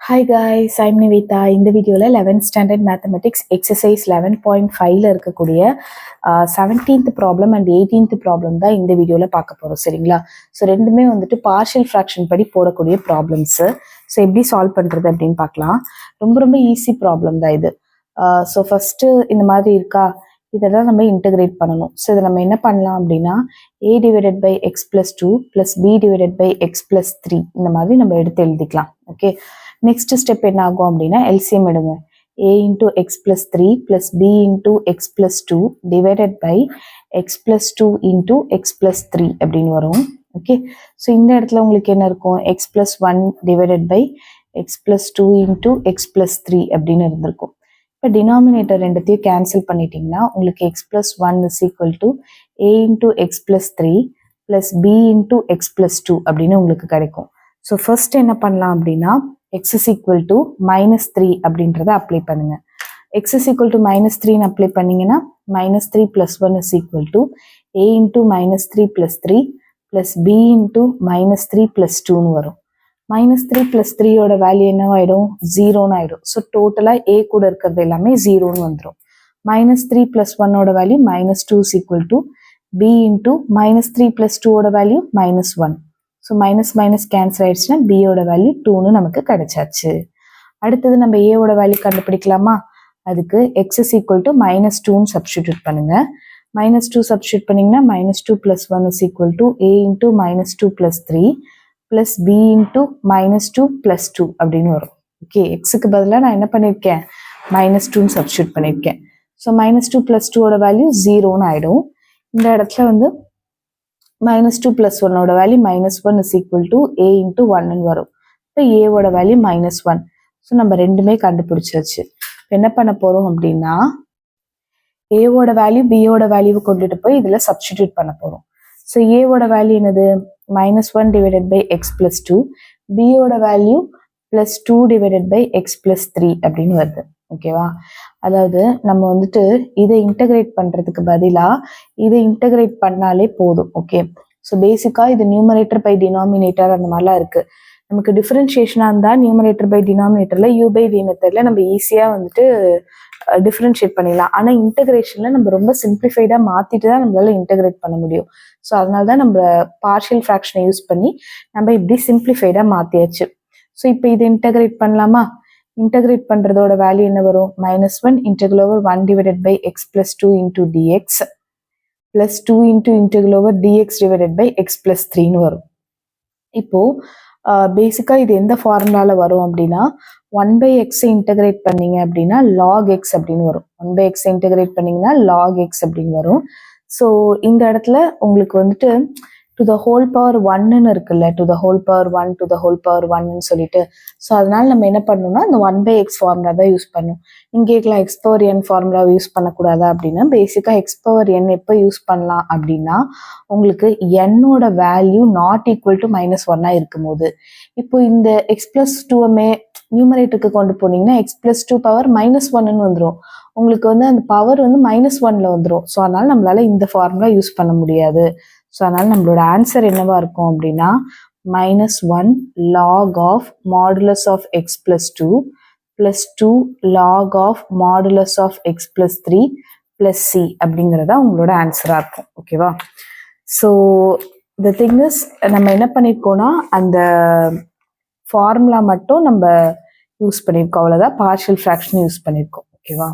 Hi guys, I'm Nivita. இந்த வீடியோவில் 11th standard mathematics exercise 11.5ல இருக்கக்கூடிய 17th problem and 18th problem தான் இந்த வீடியோவில் பார்க்க போகிறோம். சரிங்களா? ஸோ ரெண்டுமே வந்துட்டு பார்ஷியல் ஃப்ராக்ஷன் படி போடக்கூடிய ப்ராப்ளம்ஸு. ஸோ எப்படி சால்வ் பண்ணுறது அப்படின்னு பார்க்கலாம். ரொம்ப ரொம்ப ஈஸி ப்ராப்ளம் தான் இது. ஸோ ஃபஸ்ட்டு இந்த மாதிரி இருக்கா, இதெல்லாம் நம்ம இன்டகிரேட் பண்ணணும். ஸோ இதை நம்ம என்ன பண்ணலாம் அப்படின்னா a divided by x plus 2 plus B divided by x plus 3 இந்த மாதிரி நம்ம எடுத்து எழுதிக்கலாம். ஓகே, நெக்ஸ்ட் ஸ்டெப் என்ன ஆகும் அப்படின்னா எல்சிஎம் எடுங்க. a into x plus 3 plus B into x plus 2 divided by x plus 2 into x plus 3 அப்படின்னு வரும். ஓகே, ஸோ இந்த இடத்துல உங்களுக்கு என்ன இருக்கும், x plus 1 divided by x plus 2 into x plus 3 அப்படின்னு இருந்திருக்கும். இப்போ டினாமினேட்டர் ரெண்டுத்தையும் கேன்சல் பண்ணிட்டீங்கன்னா உங்களுக்கு x plus 1 is equal to A into x plus 3 plus B into x plus 2 அப்படின்னு உங்களுக்கு கிடைக்கும். ஸோ ஃபர்ஸ்ட் என்ன பண்ணலாம் அப்படின்னா எக்ஸ் இஸ் ஈக்குவல் டு -3 அப்படின்றத அப்ளை பண்ணுங்க. X is equal to -3 apply பண்ணீங்கன்னா -3 plus 1 is equal to A into -3 plus 3 plus B into -3 plus 2ன்னு வரும். -3 ப்ளஸ் 3யோட வேல்யூ என்னவாயிடும், 0ன்னு ஆயிடும். ஸோ டோட்டலாக ஏ கூட இருக்கிறது எல்லாமே 0ன்னு வந்துடும். -3 ப்ளஸ் 1ஓட value -2 is equal to B into -3 plus 2ஓட வேல்யூ -1. ஸோ மைனஸ் கேன்சல் ஆயிடுச்சுன்னா பியோட வேல்யூ 2ன்னு நமக்கு கிடைச்சாச்சு. அடுத்தது நம்ம ஏவோட வேல்யூ கண்டுபிடிக்கலாமா? அதுக்கு எக்ஸ் இஸ் ஈக்குவல் டு -2ன்னு சப்ஸ்டிடியூட் பண்ணுங்க. -2 சப்ஸ்டிடியூட் பண்ணீங்கன்னா -2 plus 1 is equal to A into -2 plus 3 plus B into -2 plus 2 அப்படின்னு வரும். ஓகே, எக்ஸுக்கு பதிலாக நான் என்ன பண்ணியிருக்கேன், -2ன்னு சப்ஸ்டியூட் பண்ணியிருக்கேன். ஸோ -2 ப்ளஸ் 2ஓட வேல்யூ 0ன்னு ஆகிடும். இந்த இடத்துல வந்து -2 ப்ளஸ் 1ஓட value -1 is equal to A into 1ன்னு வரும். இப்போ ஏவோட வேல்யூ -1. ஸோ நம்ம ரெண்டுமே கண்டுபிடிச்சாச்சு. இப்போ என்ன பண்ண போகிறோம் அப்படின்னா ஏவோட வேல்யூ பியோட வேல்யூவை கொண்டுட்டு போய் இதில் சப்ஸ்டிடியூட் பண்ண போகிறோம். ஸோ ஏவோட வேல்யூ என்னது, -1 டிவைடட் பை எக்ஸ் ப்ளஸ் 2, பியோட value plus 2 divided by x plus 3 அப்படின்னு வருது. ஓகேவா? அதாவது நம்ம வந்துட்டு இதை இன்டகிரேட் பண்ணுறதுக்கு பதிலாக இதை இன்டகிரேட் பண்ணாலே போதும். ஓகே, ஸோ பேசிக்காக இது நியூமரேட்டர் பை டினாமினேட்டர் அந்த மாதிரிலாம் இருக்குது. நமக்கு டிஃப்ரென்ஷியேஷனாக இருந்தால் நியூமரேட்டர் பை டினாமினேட்டரில் யூ பை வி மெத்தடில் நம்ம ஈஸியாக வந்துட்டு டிஃப்ரென்ஷியேட் பண்ணிடலாம். ஆனால் இன்டகிரேஷனில் நம்ம ரொம்ப சிம்பிளிஃபைடாக மாற்றிட்டு தான் நம்மளால இன்டகிரேட் பண்ண முடியும். ஸோ அதனால தான் நம்ம பார்ஷியல் ஃப்ராக்ஷனை யூஸ் பண்ணி நம்ம இப்படி சிம்பிளிஃபைடாக மாற்றியாச்சு. ஸோ இப்போ இதை இன்டகிரேட் பண்ணலாமா? இன்டகிரேட் பண்ணுறதோட வேல்யூ என்ன வரும், -1 integral over 1 divided by x plus 2 into dx plus 2 into integral over dx divided by x plus 3ன்னு வரும். இப்போது பேசிக்காக இது எந்த ஃபார்முலாவில் வரும் அப்படின்னா 1/x இன்டகிரேட் பண்ணீங்க அப்படின்னா log x அப்படின்னு வரும். 1/x இன்டகிரேட் பண்ணீங்கன்னா log x அப்படின்னு வரும். ஸோ இந்த இடத்துல உங்களுக்கு வந்துட்டு டு த ஹோல் பவர் 1ன்னு இருக்குல்ல, to the whole power 1 to the whole power 1ன்னு சொல்லிட்டு, ஸோ அதனால நம்ம என்ன பண்ணணும்னா இந்த 1/x ஃபார்முலா தான் யூஸ் பண்ணணும். இங்கே எக்ஸ் பவர் n ஃபார்முலாவை யூஸ் பண்ணக்கூடாதா அப்படின்னா பேசிக்காக எக்ஸ் பவர் n எப்போ யூஸ் பண்ணலாம் அப்படின்னா உங்களுக்கு என்னோட வேல்யூ நாட் ஈக்குவல் டு -1 இருக்கும்போது. இப்போ இந்த எக்ஸ் ப்ளஸ் 2மே நியூமரேட்டருக்கு கொண்டு போனீங்கன்னா எக்ஸ் ப்ளஸ் 2 பவர் -1ன்னு வந்துடும். உங்களுக்கு வந்து அந்த பவர் வந்து -1ல வந்துடும். ஸோ அதனால நம்மளால இந்த ஃபார்முலா யூஸ் பண்ண முடியாது. ஸோ அதனால நம்மளோட ஆன்சர் என்னவா இருக்கும் அப்படின்னா -1 log of modulus of x plus 2 plus 2 log of modulus of x plus 3 plus c அப்படிங்கிறதா உங்களோட ஆன்சராக இருக்கும். ஓகேவா? ஸோ த திங் இஸ் நம்ம என்ன பண்ணியிருக்கோம்னா அந்த ஃபார்முலா மட்டும் நம்ம யூஸ் பண்ணியிருக்கோம், அவ்வளோதான். பார்ஷியல் ஃப்ராக்ஷன் யூஸ் பண்ணியிருக்கோம். ஓகேவா?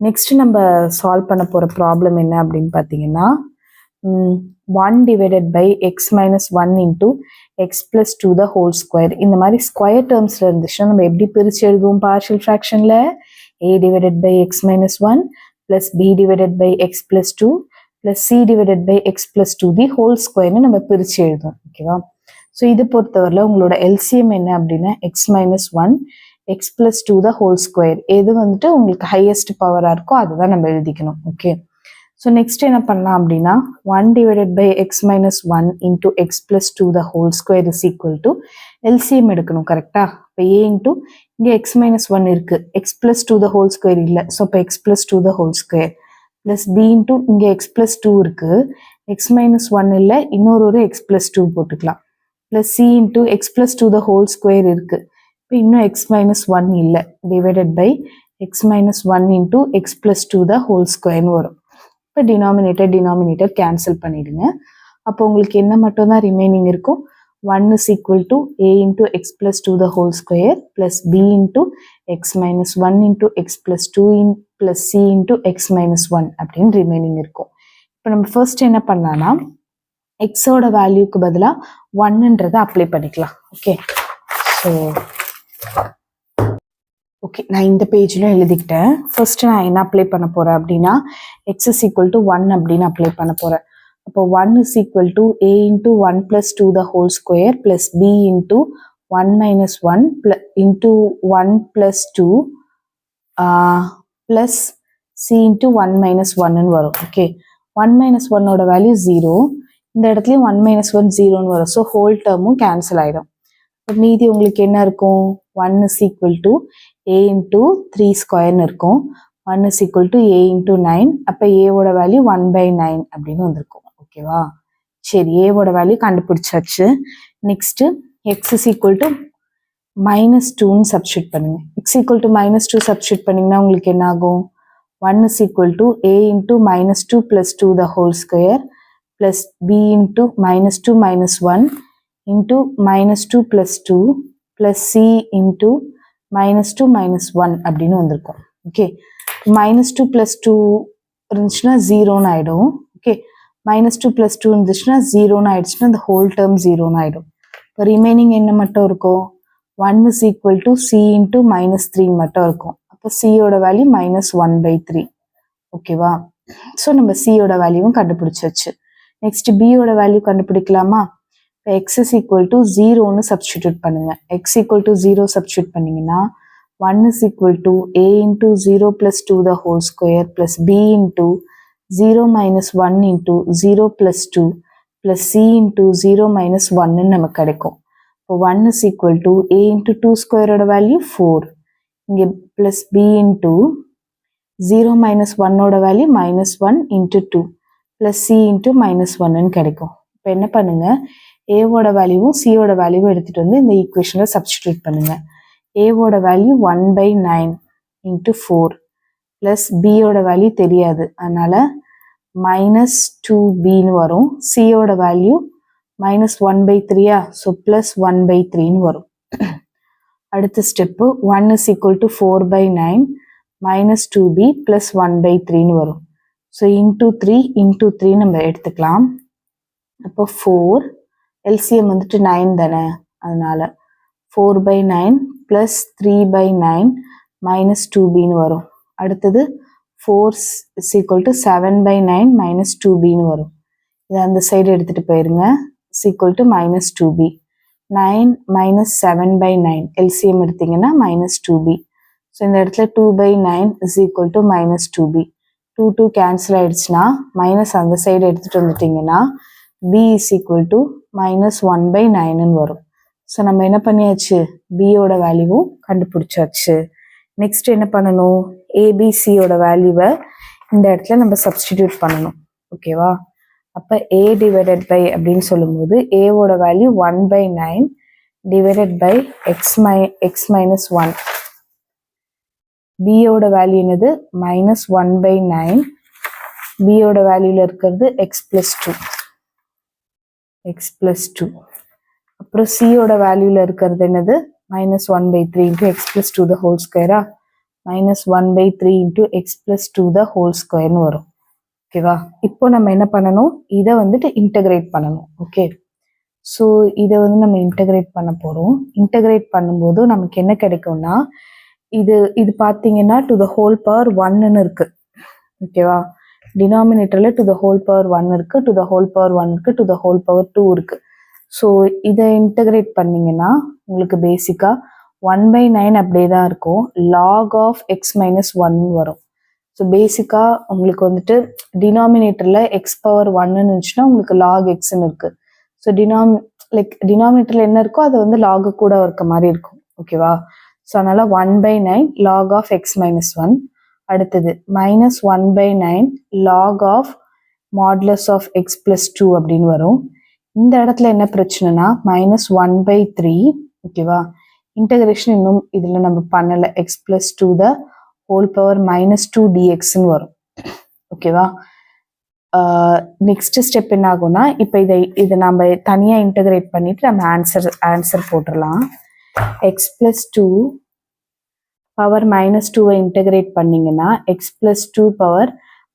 நெக்ஸ்ட் நம்ம சால்வ் பண்ண போகிற ப்ராப்ளம் என்ன அப்படின்னு பார்த்தீங்கன்னா 1 divided by x minus 1 into x plus 2 the whole square. இந்த மாதிரி ஸ்கொயர் டேர்ம்ஸில் இருந்துச்சுன்னா நம்ம எப்படி பிரித்து எழுதுவோம் பார்ஷியல் ஃப்ராக்ஷனில், A divided by x minus 1 plus B divided by x plus 2 plus C divided by x plus 2 the whole ஸ்கொயர்னு நம்ம பிரித்து எழுதுவோம். ஓகேவா? ஸோ இது பொறுத்தவரையில் உங்களோட எல்சிஎம் என்ன அப்படின்னா X minus 1 X plus 2 the whole square. எது வந்துட்டு உங்களுக்கு ஹையஸ்ட் பவராக இருக்கோ அதுதான் நம்ம எழுதிக்கணும். ஓகே, ஸோ நெக்ஸ்ட் என்ன பண்ணலாம் அப்படின்னா 1 divided by x minus 1 into x plus 2 the whole square is equal to LCM எடுக்கணும். கரெக்டாக? இப்போ ஏ இன்டூ இங்கே எக்ஸ் மைனஸ் 1 இருக்குது, x plus 2 the whole square இல்லை. ஸோ இப்போ x plus 2 the whole square plus B into இங்கே x plus 2 இருக்குது, X minus 1 இல்லை, இன்னொரு எக்ஸ் ப்ளஸ் 2 போட்டுக்கலாம். Plus c into x plus 2 the whole square இருக்குது, இப்போ இன்னும் எக்ஸ் மைனஸ் ஒன் இல்லை, divided by x minus one into x plus two the whole ஸ்கொயர்னு வரும். இப்போ டினாமினேட்டர் கேன்சல் பண்ணிடுங்க. அப்போ உங்களுக்கு என்ன மட்டும் தான் ரிமைனிங் இருக்கும்? 1 is equal to a into x plus 2 the whole square plus b into x minus 1 into x plus 2 in plus c into x minus 1 அப்படின்னு ரிமைனிங் இருக்கும். இப்போ நம்ம ஃபர்ஸ்ட் என்ன பண்ணலாம்னா எக்ஸோட வேல்யூக்கு பதிலாக 1ன்றதை அப்ளை பண்ணிக்கலாம். ஓகே, ஸோ ஓகே, நான் இந்த பேஜ்லையும் எழுதிக்கிட்டேன். ஃபர்ஸ்ட் நான் என்ன அப்ளை பண்ண போகிறேன் அப்படின்னா எக்ஸ் இஸ் ஈக்குவல் டு 1 அப்படின்னு அப்ளை பண்ண போகிறேன். அப்போ 1 is equal to a into 1 plus 2 the whole square plus b into 1 minus 1 into 1 plus 2 plus c into 1 minus 1 வரும். ஓகே, 1 minus 1 ஓட வேல்யூ 0, இந்த இடத்துலையும் 1 minus 1 0 வரும். ஸோ ஹோல் டேர்மும் கேன்சல் ஆகிடும். இப்போ மீதி உங்களுக்கு என்ன இருக்கும்? 1 is equal to a into 3 ஸ்கொயர்னு இருக்கும். 1 is equal to a into 9. அப்போ ஏவோட வேல்யூ 1/9 அப்படின்னு வந்திருக்கும். ஓகேவா? சரி, ஏவோட வேல்யூ கண்டுபிடிச்சாச்சு. Next x is equal to -2ன்னு சப்ஸ்டியூட் பண்ணுங்க. எக்ஸ் ஈக்குவல் டு -2 சப்ஸ்டியூட் பண்ணிங்கன்னா உங்களுக்கு என்ன ஆகும்? 1 is equal to a into -2 plus 2 the whole square plus b into -2 minus 1 into -2 plus 2 plus c into -2 minus 1 அப்படின்னு வந்திருக்கும். ஓகே, -2 plus 2 இருந்துச்சுன்னா 0ன்னு ஆயிடும். ஓகே, -2 plus 2 இருந்துச்சுன்னா 0ன்னு ஆயிடுச்சுன்னா இந்த ஹோல் டேர்ம் 0ன்னு ஆயிடும். இப்போ ரிமைனிங் என்ன மட்டும் இருக்கும்? 1 is equal to c into -3 மட்டும் இருக்கும். அப்போ சியோட வேல்யூ -1/3. ஓகேவா? ஸோ நம்ம சியோட வேல்யூவும் கண்டுபிடிச்சாச்சு. நெக்ஸ்ட் பியோட வேல்யூ கண்டுபிடிக்கலாமா? இப்போ எக்ஸ் இஸ் ஈக்குவல் டு 0ன்னு சப்ஸ்டிடியூட் பண்ணுங்க. எக்ஸ் ஈக்குவல் டு 0 சப்ஸ்டிடியூட் பண்ணீங்கன்னா 1 is equal to a into 0 plus 2 the whole square plus b into 0 minus 1 into 0 plus 2 plus c into 0 minus 1 நமக்கு கிடைக்கும். இப்போ 1 is equal to a into 2 square ஓட value 4, இங்கே plus b into 0 minus 1 ஓட value -1 into 2 plus c into -1 கிடைக்கும். இப்போ என்ன பண்ணுங்க, ஏவோட வேல்யூவும் சியோட வேல்யூவும் எடுத்துட்டு வந்து இந்த ஈக்குவேஷனில் சப்ஸ்டிடியூட் பண்ணுங்க. ஏவோட வேல்யூ 1/9 into 4 பிளஸ் பியோட வேல்யூ தெரியாது, அதனால -2bன்னு வரும். சியோட வேல்யூ -1/3, ஸோ +1/3ன்னு வரும். அடுத்த step 1 is equal to 4/9 -2b plus 1/3ன்னு வரும். ஸோ into 3 நம்ம எடுத்துக்கலாம். அப்போ 4 எல்சிஎம் வந்துட்டு 9 தானே, அதனால 4/9 plus 3/9 -2bன்னு வரும். அடுத்தது 4 is equal to 7/9 -2bன்னு வரும். இதை அந்த சைடு எடுத்துட்டு போயிருங்க. is equal to -2b. 9 minus 7/9 LCM எடுத்தீங்கன்னா -2b. ஸோ இந்த இடத்துல 2/9 is equal to -2b. 2 cancel ஆயிடுச்சுன்னா மைனஸ் அந்த சைடு எடுத்துட்டு வந்துட்டீங்கன்னா b is equal to -1/9ன்னு வரும். ஸோ நம்ம என்ன பண்ணியாச்சு, பியோட வேல்யூவும் கண்டுபிடிச்சாச்சு. நெக்ஸ்ட் என்ன பண்ணணும், ஏபிசியோட வேல்யூவை இந்த இடத்துல நம்ம சப்ஸ்டிடியூட் பண்ணணும். ஓகேவா? அப்போ a டிவைடட் பை அப்படின்னு சொல்லும்போது ஏவோட value 1/9 divided by x minus 1. பியோட வேல்யூ என்னது, -1/9. பியோட வேல்யூல இருக்கிறது எக்ஸ் பிளஸ் டூ. அப்புறம் சியோட வேல்யூல இருக்கிறது என்னது, -1/3 into x plus 2 the whole square, -1/3 into x plus 2 the whole squareன்னு வரும். ஓகேவா? இப்போ நம்ம என்ன பண்ணணும், இதை வந்துட்டு இன்டகிரேட் பண்ணணும். ஓகே, ஸோ இதை வந்து நம்ம இன்டகிரேட் பண்ண போகிறோம். இன்டகிரேட் பண்ணும்போது நமக்கு என்ன கிடைக்கும்னா, இது பார்த்தீங்கன்னா டு த ஹோல் பவர் 1ன்னு இருக்கு. ஓகேவா? டினாமினேட்டரில் டு த ஹோல் பவர் 1 இருக்கு, டு த ஹோல் பவர் 1 இருக்கு, டு த ஹோல் பவர் 2 இருக்கு. ஸோ இதை இன்டகிரேட் பண்ணிங்கன்னா உங்களுக்கு பேசிக்காக 1/9 அப்படியே தான் இருக்கும். லாக் ஆஃப் எக்ஸ் மைனஸ் 1 வரும். ஸோ பேசிக்காக உங்களுக்கு வந்துட்டு டினாமினேட்டரில் எக்ஸ் பவர் 1ன்னு இருந்துச்சுன்னா உங்களுக்கு லாக் எக்ஸ்ன்னு இருக்குது. ஸோ டினாமினேட்டரில் என்ன இருக்கோ அதை வந்து லாகு கூட இருக்க மாதிரி இருக்கும். ஓகேவா? ஸோ அதனால் 1/9 லாக் ஆஃப் எக்ஸ் மைனஸ் 1. அடுத்தது -1/9 log of modulus of x plus 2 அப்படின்னு வரும். இந்த இடத்துல என்ன பிரச்சனைனா -1/3. ஓகேவா? இன்டகிரேஷன் இன்னும் இதில் நம்ம பண்ணலை. X plus two the whole power minus two டிஎக்ஸ்ன்னு வரும். ஓகேவா? நெக்ஸ்ட் ஸ்டெப் என்ன ஆகும்னா, இப்போ இதை நம்ம தனியாக இன்டகிரேட் பண்ணிட்டு நம்ம ஆன்சர் போட்டுடலாம். X plus two power minus டூவை இன்டகிரேட் பண்ணிங்கன்னா x plus two power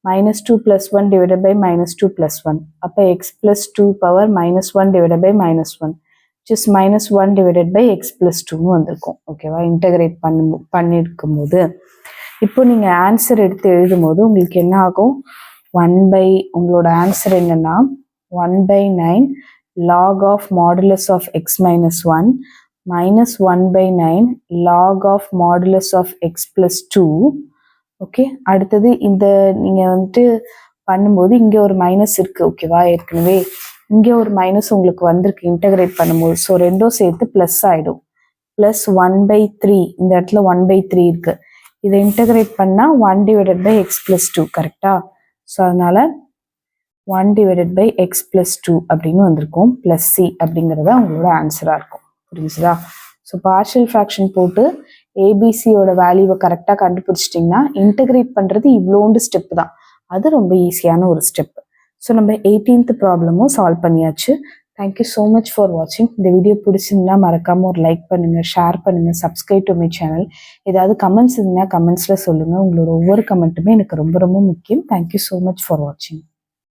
minus 2 plus 1 divided by minus 2 plus 1. அப்போ x plus 2 power minus 1 divided by minus 1. which is minus 1 divided by x plus 2 வந்திருக்கும். ஓகேவா? Integrate பண்ணியிருக்கும் போது இப்போ நீங்கள் answer எடுத்து எழுதும் போது உங்களுக்கு என்ன ஆகும்? உங்களோட ஆன்சர் என்னன்னா 1/9 log of modulus of x minus 1 minus 1/9 log of modulus of x plus 2. Okay, அடுத்தது இந்த நீங்கள் வந்துட்டு பண்ணும்போது இங்கே ஒரு மைனஸ் இருக்குது. ஓகேவா? ஏற்கனவே இங்கே ஒரு மைனஸ் உங்களுக்கு வந்திருக்கு இன்டகிரேட் பண்ணும்போது. ஸோ ரெண்டும் சேர்த்து ப்ளஸ் ஆகிடும். ப்ளஸ் 1/3 இந்த இடத்துல 1/3 இருக்குது. இதை இன்டகிரேட் பண்ணால் 1 divided by x plus 2. கரெக்டாக? ஸோ அதனால் 1 divided by x plus 2 அப்படின்னு வந்திருக்கும். ப்ளஸ் சி அப்படிங்கிறத உங்களோட ஆன்சராக இருக்கும். புரிஞ்சுதா? ஸோ பார்ஷியல் ஃப்ராக்ஷன் போட்டு ஏபிசியோட வேல்யூவை கரெக்டாக கண்டுபிடிச்சிட்டிங்கன்னா இன்டகிரேட் பண்ணுறது இவ்வளோண்டு ஸ்டெப்பு தான். அது ரொம்ப ஈஸியான ஒரு ஸ்டெப்பு. ஸோ நம்ம 18th ப்ராப்ளமும் சால்வ் பண்ணியாச்சு. தேங்க்யூ ஸோ மச் ஃபார் வாட்சிங். இந்த வீடியோ பிடிச்சிருந்தா மறக்காமல் ஒரு லைக் பண்ணுங்கள், ஷேர் பண்ணுங்கள், சப்ஸ்கிரைப் டு மை சேனல். ஏதாவது கமெண்ட்ஸ் இருந்தால் கமெண்ட்ஸில் சொல்லுங்கள். உங்களோட ஒவ்வொரு கமெண்ட்டுமே எனக்கு ரொம்ப ரொம்ப முக்கியம். தேங்க்யூ ஸோ மச் ஃபார் வாட்சிங்.